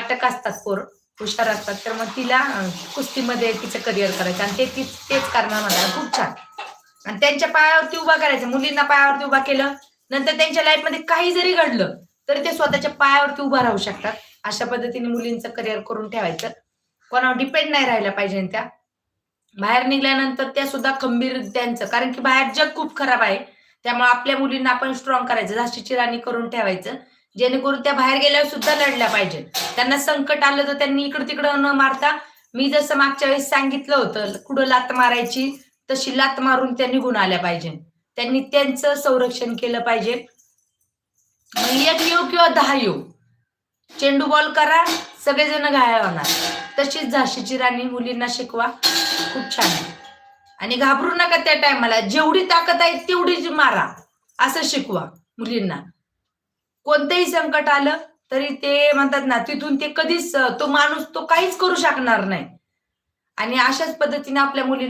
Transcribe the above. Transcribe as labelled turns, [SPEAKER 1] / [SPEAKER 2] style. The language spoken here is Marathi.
[SPEAKER 1] नाटक असतात, पोरं हुशार असतात, तर मग तिला कुस्तीमध्ये तिचं करिअर करायचं आणि तेच करणार मला खूप छान. आणि त्यांच्या पायावरती उभा करायचं, मुलींना पायावरती उभा केलं, नंतर त्यांच्या लाईफमध्ये काही जरी घडलं तरी ते स्वतःच्या पायावरती उभा राहू शकतात. अशा पद्धतीने मुलींचं करिअर करून ठेवायचं. कोणावर डिपेंड नाही राहायला पाहिजे त्या. बाहेर निघाल्यानंतर त्या सुद्धा खंबीर त्यांचं, कारण की बाहेर जग खूप खराब आहे. त्यामुळे आपल्या मुलींना आपण स्ट्रॉंग करायचं, झाशीची राणी करून ठेवायचं. जेणेकरून त्या बाहेर गेल्यावर सुद्धा लढल्या पाहिजे. त्यांना संकट आलं तर त्यांनी इकडं-तिकडं न मारता, मी जसं मागच्या वेळेस सांगितलं होतं, कुठं लाथ मारायची तशी लाथ मारून त्या निघून आल्या पाहिजे. त्यांनी त्यांचं संरक्षण केलं पाहिजे. मग 1 येऊ किंवा 10 येऊ, चेंडू बॉल करा, सगळेजण घायाळ होणार. तशीच झाशीची राणी मुलींना शिकवा, खूप छान आहे. आणि घाबरू नका त्या टायमाला, जेवढी ताकद आहे तेवढीच मारा, असं शिकवा मुलींना. कोणतंही संकट आलं तरी ते म्हणतात ना, तिथून ते कधीच तो माणूस तो काहीच करू शकणार नाही. आणि अशाच पद्धतीने आपल्या मुलींना